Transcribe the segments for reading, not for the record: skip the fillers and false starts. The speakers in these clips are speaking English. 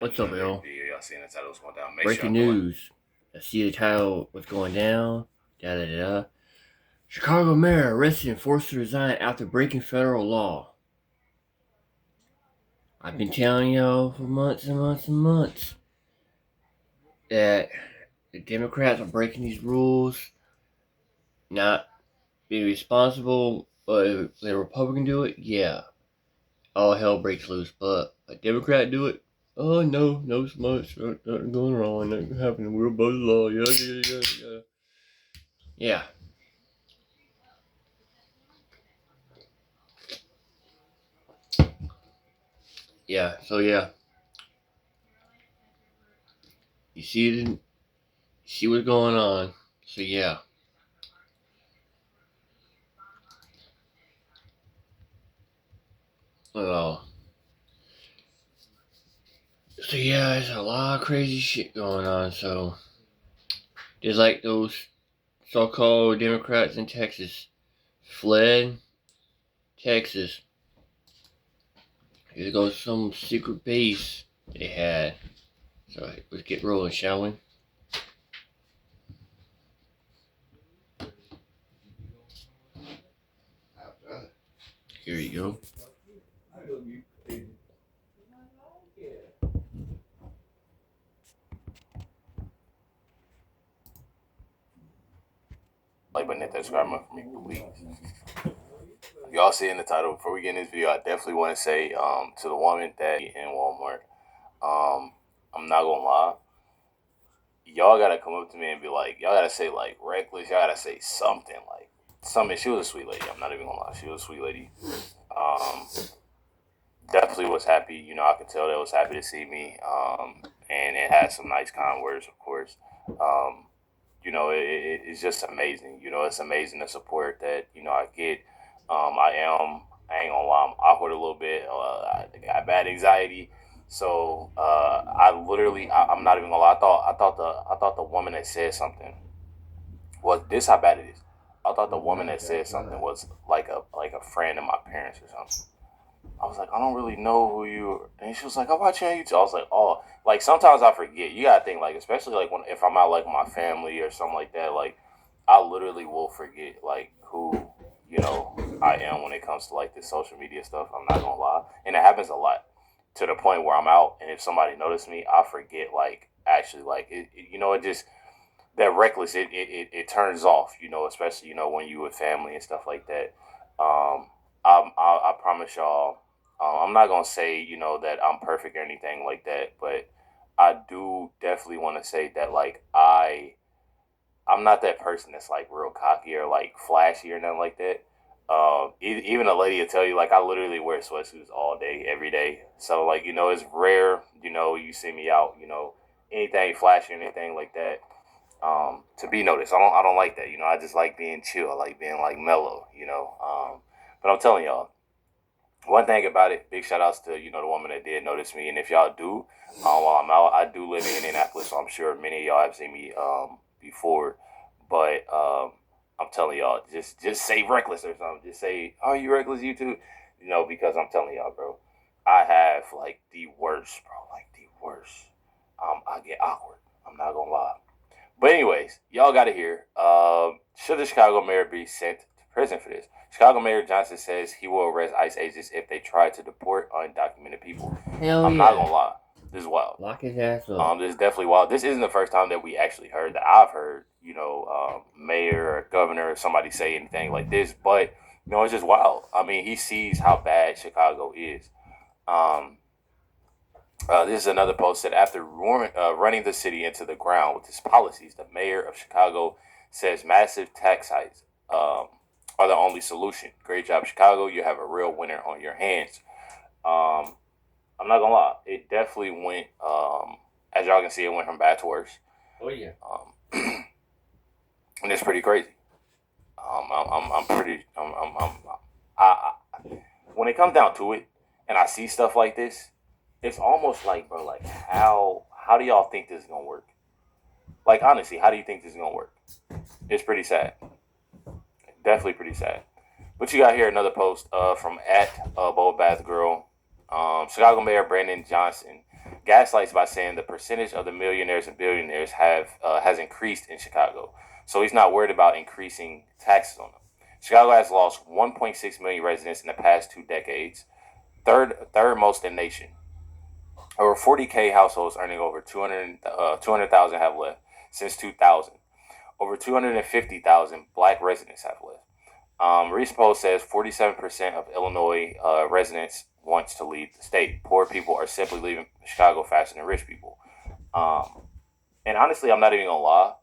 What's up, Bill? Video y'all seeing the title was going down. Make Breaking sure y'all go. news. I see the title, what's going down. Da da da. Chicago mayor arrested and forced to resign after breaking federal law. I've been telling y'all for months and months and months that the Democrats are breaking these rules, not being responsible. But if the Republican do it, yeah, all hell breaks loose. But a Democrat do it, oh no, no much, nothing going wrong, nothing happening. We're above the law. Yeah, yeah, yeah, yeah. Yeah. Yeah, so yeah, you see what's going on. So yeah, well, so yeah, there's a lot of crazy shit going on. So there's like those so-called Democrats in Texas fled Texas to go to some secret base they had. So let's get rolling, shall we? Here you go. Like button, hit that subscribe button for me, please. Y'all see in the title, before we get in this video, I definitely want to say to the woman that in Walmart, I'm not gonna lie, y'all gotta come up to me and be like, y'all gotta say like reckless, y'all gotta say something like something. She was a sweet lady. I'm not even gonna lie, she was a sweet lady. Um, Definitely was happy. You know, I could tell that was happy to see me. And it had some nice kind words, of course. Um, it's just amazing. You know, it's amazing the support that I get. I ain't gonna lie, I'm awkward a little bit. I got bad anxiety, so I'm not even gonna lie. I thought the woman that said something was this how bad it is. I thought the woman that said something was like a friend of my parents or something. I was like, I don't really know who you are. And she was like, I watch you on YouTube. I was like, oh, like sometimes I forget. You gotta think like, especially like when if I'm out like my family or something like that, like I literally will forget like who I am when it comes to like this social media stuff. I'm not gonna lie, and it happens a lot to the point where I'm out, and if somebody noticed me, I forget like actually like it just that reckless it turns off, especially when you with family and stuff like that. I promise y'all, I'm not gonna say that I'm perfect or anything like that, but I do definitely want to say that like I'm not that person that's like real cocky or like flashy or nothing like that. Even a lady will tell you like I literally wear sweatsuits all day, every day. So like it's rare you see me out anything flashy or anything like that to be noticed. I don't like that. I just like being chill. I like being like mellow. But I'm telling y'all, one thing about it, big shout outs to the woman that did notice me. And if y'all do, while I'm out, I do live in Indianapolis, so I'm sure many of y'all have seen me before. But I'm telling y'all, just say reckless or something. Just say, "Are you reckless, you too?" Because I'm telling y'all, bro, I have like the worst, bro, like the worst. I get awkward. I'm not gonna lie. But anyways, y'all got to hear. Should the Chicago mayor be sent to prison for this? Chicago Mayor Johnson says he will arrest ICE agents if they try to deport undocumented people. Hell I'm not yeah. gonna lie, this is wild. Lock his ass up. This is definitely wild. This isn't the first time that we actually heard that I've heard, mayor or governor or somebody say anything like this. But it's just wild. I mean, he sees how bad Chicago is. Um, this is another post that after running the city into the ground with his policies, the mayor of Chicago says massive tax hikes are the only solution. Great job, Chicago. You have a real winner on your hands. Um, I'm not gonna lie, it definitely went. As y'all can see, it went from bad to worse. Oh yeah. And it's pretty crazy. I'm pretty. I, when it comes down to it, and I see stuff like this, it's almost like, bro, like how do y'all think this is gonna work? Like honestly, how do you think this is gonna work? It's pretty sad. Definitely pretty sad. But you got here another post from at Bold Bath Girl. Chicago Mayor Brandon Johnson gaslights by saying the percentage of the millionaires and billionaires has increased in Chicago. So he's not worried about increasing taxes on them. Chicago has lost 1.6 million residents in the past 2 decades, third most in the nation. Over 40K households earning over 200,000 have left since 2000. Over 250,000 black residents have left. Recent poll says 47% of Illinois residents wants to leave the state. Poor people are simply leaving Chicago faster than rich people. And honestly, I'm not even gonna lie.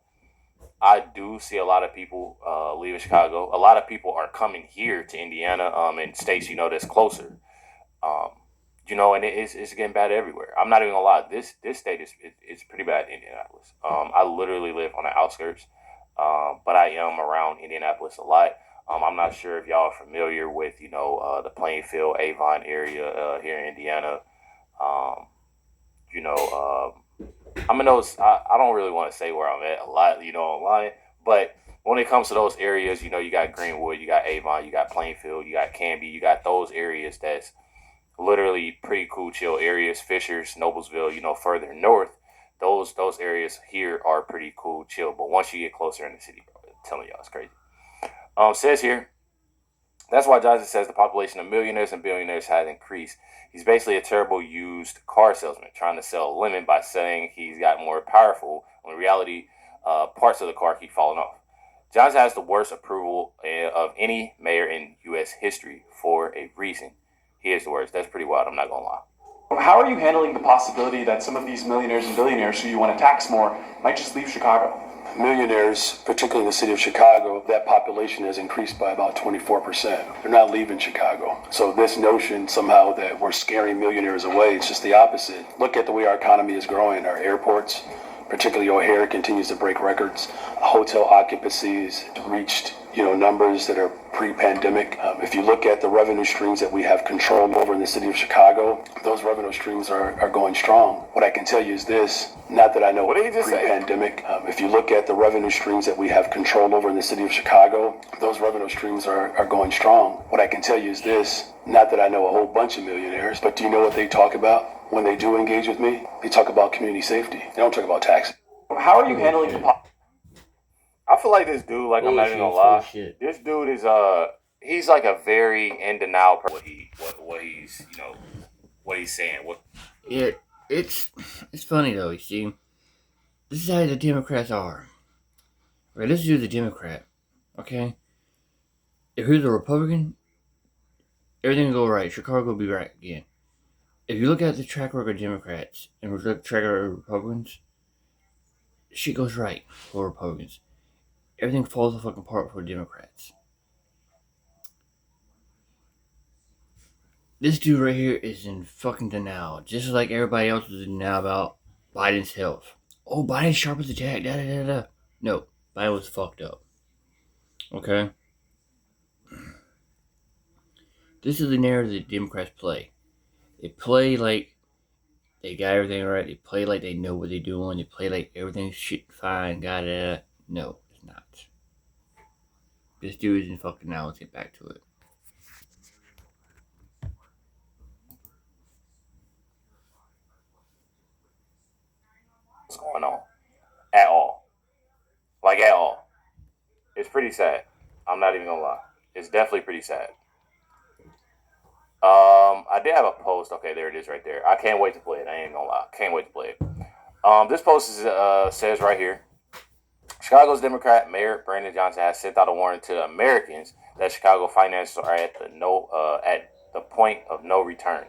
I do see a lot of people leaving Chicago. A lot of people are coming here to Indiana and states, that's closer. And it's getting bad everywhere. I'm not even gonna lie. This state is pretty bad in Indianapolis. I literally live on the outskirts, but I am around Indianapolis a lot. I'm not sure if y'all are familiar with the Plainfield, Avon area here in Indiana. I'm in those. I don't really want to say where I'm at a lot, online. But when it comes to those areas, you got Greenwood, you got Avon, you got Plainfield, you got Canby, you got those areas that's literally pretty cool, chill areas. Fishers, Noblesville, further north, those areas here are pretty cool, chill. But once you get closer in the city, bro, I'm telling y'all, it's crazy. Says here, that's why Johnson says the population of millionaires and billionaires has increased. He's basically a terrible used car salesman trying to sell a lemon by saying he's got more powerful, when in reality, parts of the car keep falling off. Johnson has the worst approval of any mayor in U.S. history for a reason. He is the worst. That's pretty wild. I'm not going to lie. How are you handling the possibility that some of these millionaires and billionaires who you want to tax more might just leave Chicago? Millionaires, particularly in the city of Chicago, that population has increased by about 24%. They're not leaving Chicago. So this notion somehow that we're scaring millionaires away, it's just the opposite. Look at the way our economy is growing. Our airports, particularly O'Hare, continues to break records. Hotel occupancies reached numbers that are pre-pandemic. If you look at the revenue streams that we have control over in the city of Chicago, those revenue streams are going strong. What I can tell you is this, not that I know what did he just pre-pandemic. If you look at the revenue streams that we have control over in the city of Chicago, those revenue streams are going strong. What I can tell you is this, not that I know a whole bunch of millionaires, but do you know what they talk about when they do engage with me? They talk about community safety. They don't talk about taxes. How are you handling the I feel like this dude, like, I'm not even gonna lie. This dude is he's like a very in denial person. What he's saying. Yeah, it's funny though. You see, this is how the Democrats are. Okay, let's do the Democrat. Okay, if he's a Republican, everything will go right. Chicago will be right again. If you look at the track record of Democrats and look at the track record of Republicans, shit goes right for Republicans. Everything falls the fucking apart for Democrats. This dude right here is in fucking denial. Just like everybody else was in denial about Biden's health. Oh, Biden's sharp as a jack. No, Biden was fucked up. Okay? This is the narrative that Democrats play. They play like they got everything right. They play like they know what they're doing. They play like everything's shit fine. No, it's not. This dude is in fucking now. Let's get back to it. What's going on? At all. Like, at all. It's pretty sad. I'm not even gonna lie. It's definitely pretty sad. I did have a post. Okay, there it is right there. I can't wait to play it. I ain't gonna lie. Can't wait to play it. This post says right here, Chicago's Democrat Mayor Brandon Johnson has sent out a warning to Americans that Chicago finances are at the point of no return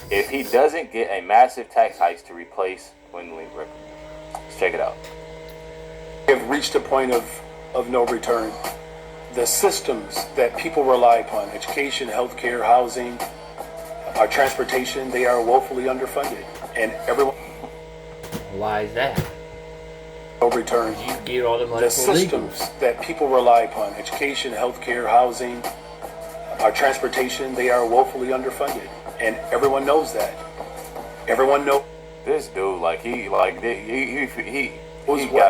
if he doesn't get a massive tax hike to replace dwindling revenue. Let's check it out. We have reached a point of no return. The systems that people rely upon, education, healthcare, housing, our transportation, they are woefully underfunded. And everyone... Why is that? No return. You get all the money the systems that people rely upon, education, healthcare, housing, our transportation, they are woefully underfunded. And everyone knows that. Everyone knows. This dude, he got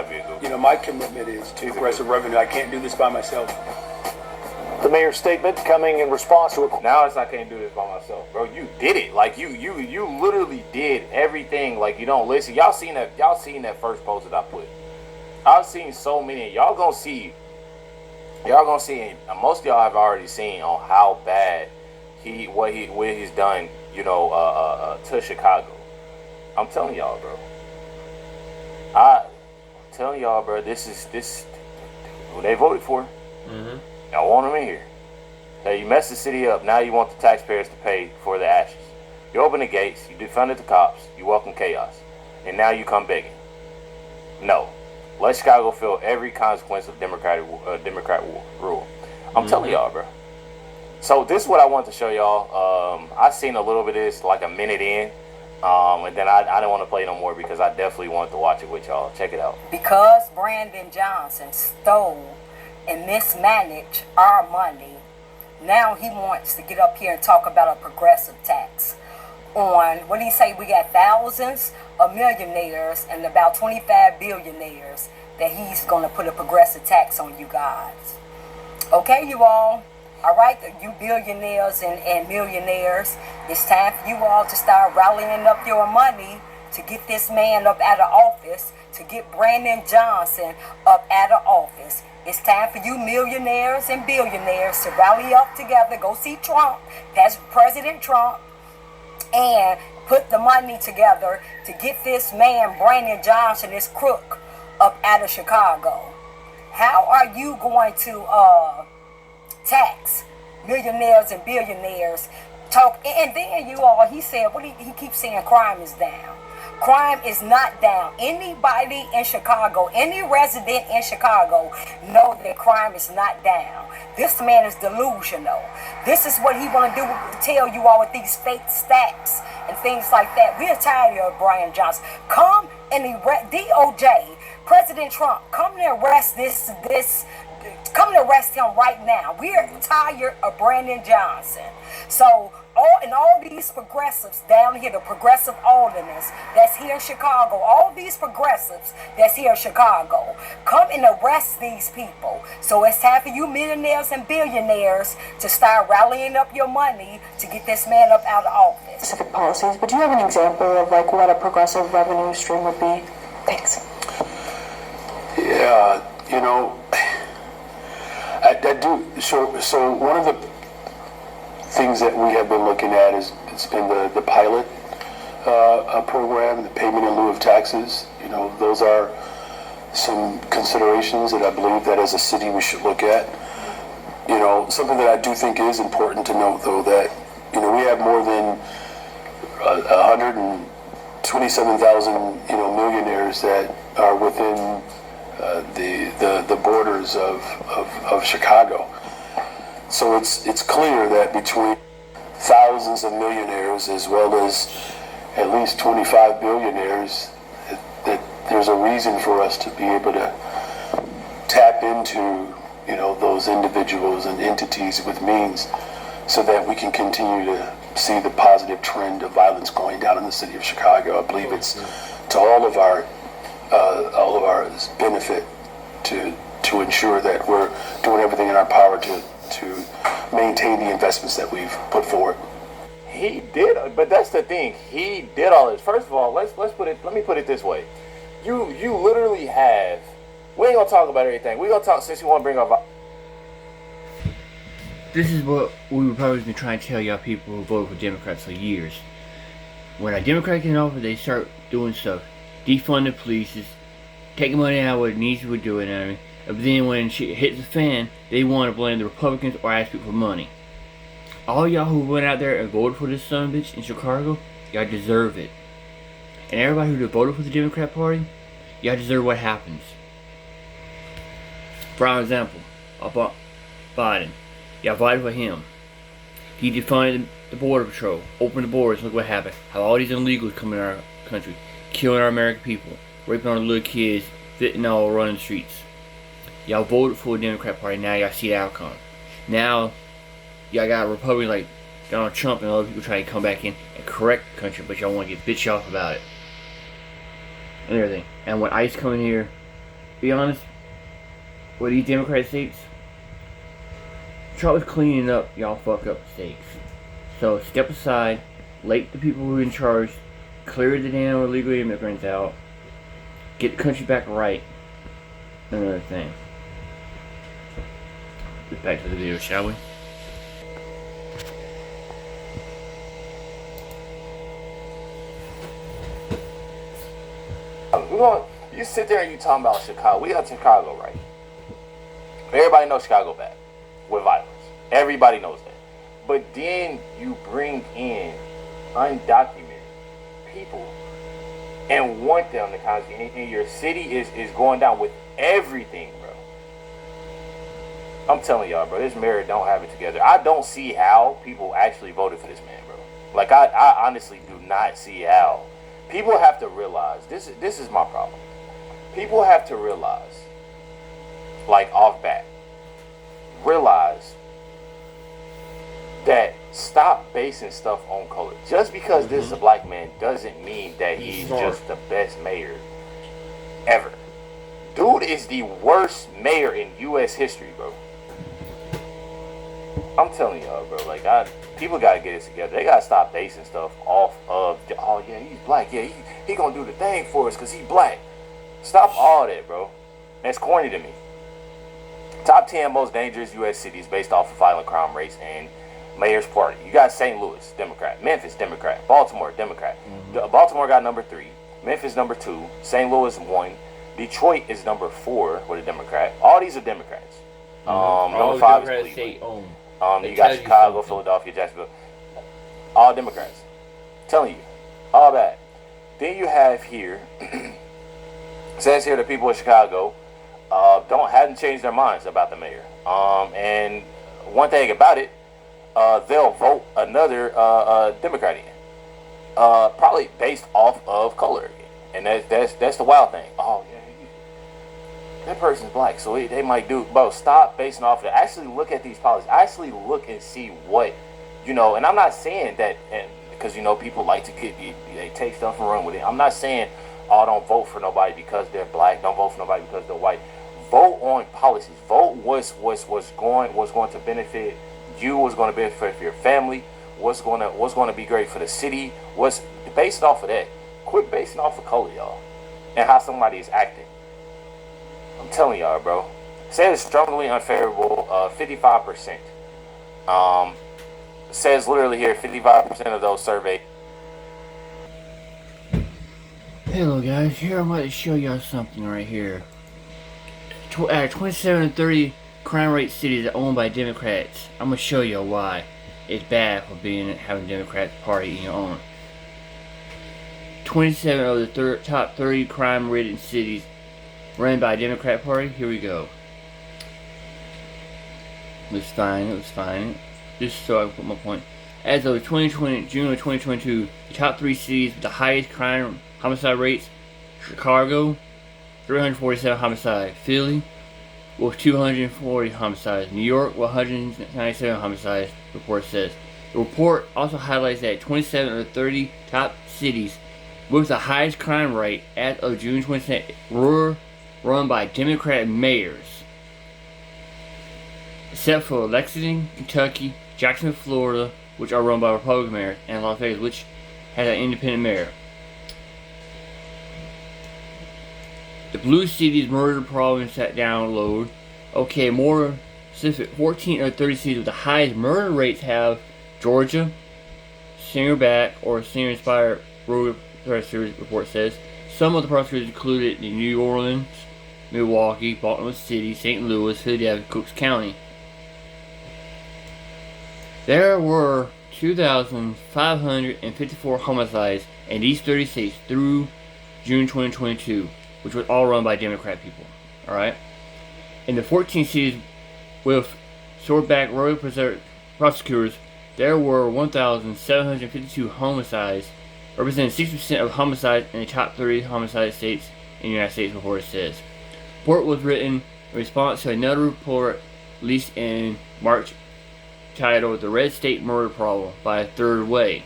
me. My commitment is to progressive revenue. I can't do this by myself. The mayor's statement coming in response to a... Now I can't do this by myself, bro. You did it. Like you literally did everything. Like you don't listen. Y'all seen that first post that I put. I've seen so many. Y'all gonna see. And most of y'all have already seen on how bad what he's done. You know, to Chicago. I'm telling y'all, bro. I'm telling y'all, bro. This is who they voted for. Mm-hmm. Y'all want them in here. Hey, you messed the city up. Now you want the taxpayers to pay for the ashes. You open the gates. You defunded the cops. You welcome chaos. And now you come begging. No. Let Chicago feel every consequence of Democrat rule. I'm telling y'all, bro. So this is what I want to show y'all. I seen a little bit of this like a minute in. And then I don't want to play no more because I definitely want to watch it with y'all. Check it out. Because Brandon Johnson stole and mismanaged our money, now he wants to get up here and talk about a progressive tax on, what do you say, we got thousands of millionaires and about 25 billionaires that he's going to put a progressive tax on you guys. Okay, you all right, you billionaires and millionaires, it's time for you all to start rallying up your money to get this man up out of office, to get Brandon Johnson up out of office. It's time for you millionaires and billionaires to rally up together, go see Trump, President Trump, and put the money together to get this man, Brandon Johnson, this crook, up out of Chicago. How are you going to tax millionaires and billionaires? And then you all, he said, he keeps saying crime is down. Crime is not down. Anybody in Chicago, any resident in Chicago, know that crime is not down. This man is delusional. This is what he want to do, tell you all with these fake stats and things like that. We're tired of Brian Johnson. Come and DOJ, President Trump, come and arrest come and arrest him right now. We're tired of Brandon Johnson. So all these progressives down here, the progressive aldermans that's here in Chicago, all these progressives that's here in Chicago, come and arrest these people. So it's time for you millionaires and billionaires to start rallying up your money to get this man up out of office. Specific policies, but do you have an example of like what a progressive revenue stream would be? Thanks. Yeah, you know, I do. So one of the things that we have been looking at is it's been the pilot program, the payment in lieu of taxes. You know, those are some considerations that I believe that as a city we should look at. You know, something that I do think is important to note, though, that, you know, we have more than 127,000, you know, millionaires that are within the borders of Chicago. So it's clear that between thousands of millionaires as well as at least 25 billionaires, that there's a reason for us to be able to tap into, you know, those individuals and entities with means so that we can continue to see the positive trend of violence going down in the city of Chicago. I believe it's to all of our benefit to ensure that we're doing everything in our power to maintain the investments that we've put forward. He did, but that's the thing. He did all this. First of all, let me put it this way. You literally have. We ain't gonna talk about everything. We gonna talk, since you want to bring up. This is what we were probably been trying to tell y'all people who voted for Democrats for years. When a Democrat get in office, they start doing stuff, defund the police, taking money out of what it needs to do it. But then when shit hits the fan, they want to blame the Republicans or ask people for money. All y'all who went out there and voted for this son of a bitch in Chicago, y'all deserve it. And everybody who voted for the Democrat Party, y'all deserve what happens. For example, Biden. Y'all voted for him. He defunded the Border Patrol, opened the borders, look what happened. How all these illegals come in our country, killing our American people, raping our little kids, fentanyl running the streets. Y'all voted for the Democrat Party, now y'all see the outcome. Now, y'all got Republicans like Donald Trump and other people trying to come back in and correct the country, but y'all want to get bitched off about it. And everything. And when ICE come in here, be honest, what these Democrat states, Start with cleaning up y'all fuck up mistakes. So step aside, let the people who are in charge clear the damn illegal immigrants out, get the country back right. Another thing. Get back to the video, shall we? You sit there and you talking about Chicago. We got Chicago right. Everybody knows Chicago bad with violence. Everybody knows that. But then you bring in undocumented people and want them to kind of, and your city is going down with everything, bro. I'm telling y'all, bro, this mayor don't have it together. I don't see how people actually voted for this man, bro. Like, I honestly do not see how. People have to realize, this is my problem. People have to realize, like off bat, realize that stop basing stuff on color. Just because this is a black man doesn't mean that he's just the best mayor ever. Dude is the worst mayor in U.S. history, bro. I'm telling y'all, bro. Like, people gotta get it together. They gotta stop basing stuff off of, oh yeah, he's black. Yeah, he gonna do the thing for us because he's black. Stop all that, bro. That's corny to me. Top 10 most dangerous U.S. cities based off of violent crime rates and mayor's party. You got St. Louis, Democrat. Memphis, Democrat. Baltimore, Democrat. Baltimore got number 3. Memphis number 2. St. Louis 1. Detroit is number 4 with a Democrat. All these are Democrats. Number 5 is Cleveland. You got Chicago, Philadelphia, Jacksonville. All Democrats. Telling you. All bad. Then you have here, says here the people of Chicago hadn't changed their minds about the mayor. And one thing about it, they'll vote another Democrat in. Probably based off of color again. And that's the wild thing. Oh yeah, that person's black, so they might do. Bro, stop basing off of that. Actually look at these policies. Actually look and see what, and I'm not saying that, because people like to they take stuff and run with it. I'm not saying, oh, don't vote for nobody because they're black. Don't vote for nobody because they're white. Vote on policies. Vote what's going to benefit you. What's going to benefit your family. What's going to be great for the city. What's based off of that. Quit basing off of color, y'all, and how somebody is acting. I'm telling y'all, bro. Says strongly unfavorable. 55%. Says literally here, 55% of those surveyed. Hello guys, here I'm going to show y'all something right here. Out of 27 to 30 crime rate cities that are owned by Democrats, I'm going to show y'all why it's bad for having a Democrat party in your own. 27 of the top 30 crime rated cities run by a Democrat party. Here we go. Let's find it. Just so I can put my point. As of June of 2022, the top 3 cities with the highest crime homicide rates: Chicago, 347 homicides; Philly, with 240 homicides; New York, with 197 homicides, report says. The report also highlights that 27 of the 30 top cities with the highest crime rate as of June 22nd were run by Democrat mayors, except for Lexington, Kentucky, Jacksonville, Florida, which are run by Republican mayors, and Las Vegas, which has an independent mayor. The blue cities murder problem sat down load. Okay, more specific, 14 of 30 cities with the highest murder rates have Georgia, Singer-backed or Singer-inspired road series report says. Some of the prosecutors included New Orleans, Milwaukee, Baltimore City, St. Louis, Philadelphia, Cooks County. There were 2,554 homicides in these 30 states through June 2022, which was all run by Democrat people. Alright? In the 14 cities with sword-backed royal prosecutors, there were 1,752 homicides, representing 60% of homicides in the top 30 homicide states in the United States, report says. The report was written in response to another report released in March titled "The Red State Murder Problem" by Third Way,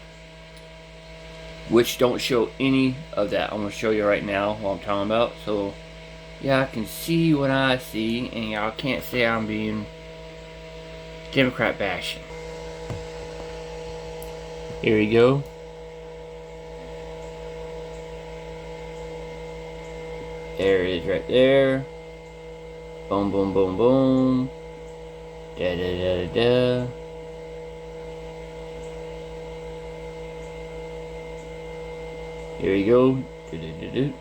which don't show any of that. I'm going to show you right now what I'm talking about, so y'all can see what I see, and y'all can't say I'm being Democrat bashing. Here we go. There it is right there. Boom, boom, boom, boom. Da da da da. Here we go. Do do do do.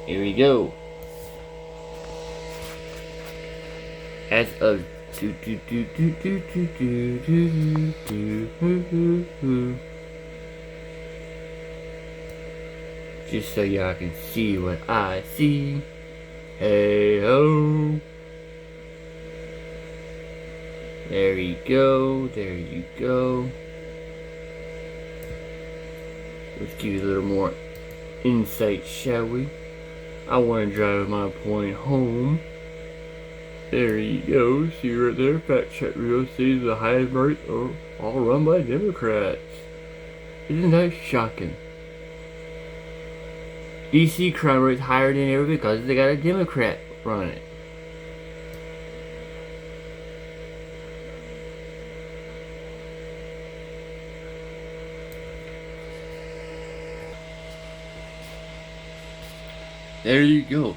Here we go. As of just so y'all can see what I see. Hey ho. There you go. There you go. Let's give you a little more insight, shall we? I want to drive my point home. There you go. See right there. Fact check real. See the highest rates are all run by Democrats. Isn't that shocking? DC crime rate's higher than ever because they got a Democrat running it. There you go.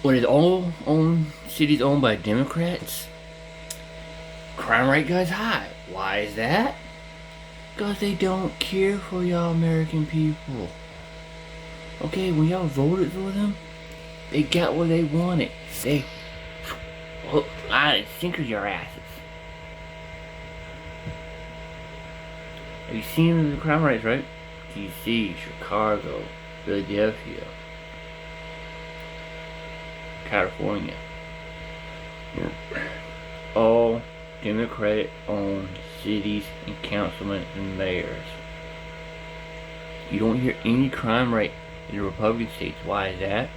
When it's all cities owned by Democrats, crime rate goes high. Why is that? Because they don't care for y'all American people. Okay, when y'all voted for them, they got what they wanted. They sinker your asses. Have you seen the crime rates, right? DC, Chicago, Philadelphia, California. All Democratic owned cities and councilmen and mayors. You don't hear any crime rate in the Republican states. Why is that?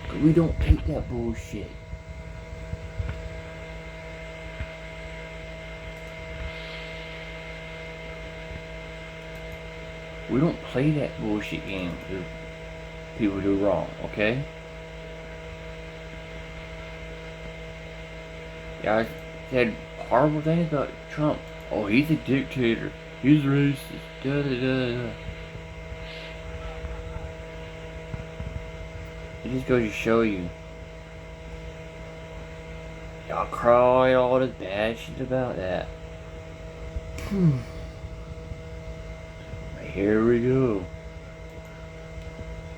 Because we don't take that bullshit. We don't play that bullshit game if people do wrong, okay? Y'all said horrible things about Trump. Oh, he's a dictator. He's racist. Da da da da. It just goes to show you. Y'all cry all this bad shit about that. Here we go.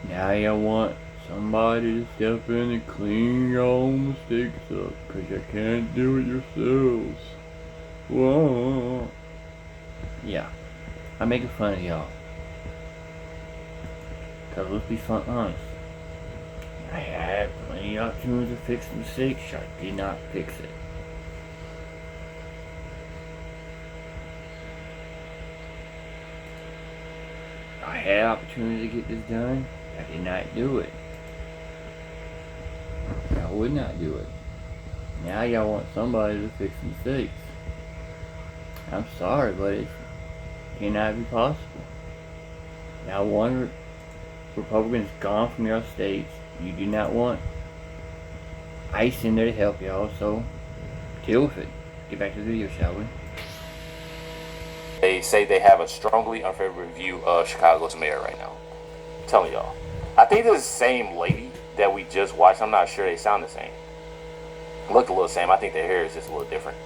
Now y'all want somebody to step in and clean your own mistakes up, cause you can't do it yourselves. Whoa. Yeah, I'm making fun of y'all. Cause let's be honest. I had plenty of opportunities to fix the mistakes. I did not fix it. I had opportunity to get this done. I did not do it. I would not do it. Now y'all want somebody to fix mistakes. I'm sorry, but it cannot be possible. Now one Republican's gone from your states. You do not want ICE in there to help y'all, so deal with it. Get back to the video, shall we? They say they have a strongly unfavorable view of Chicago's mayor right now. I'm telling y'all. I think this is the same lady that we just watched. I'm not sure they sound the same. Look a little same. I think their hair is just a little different.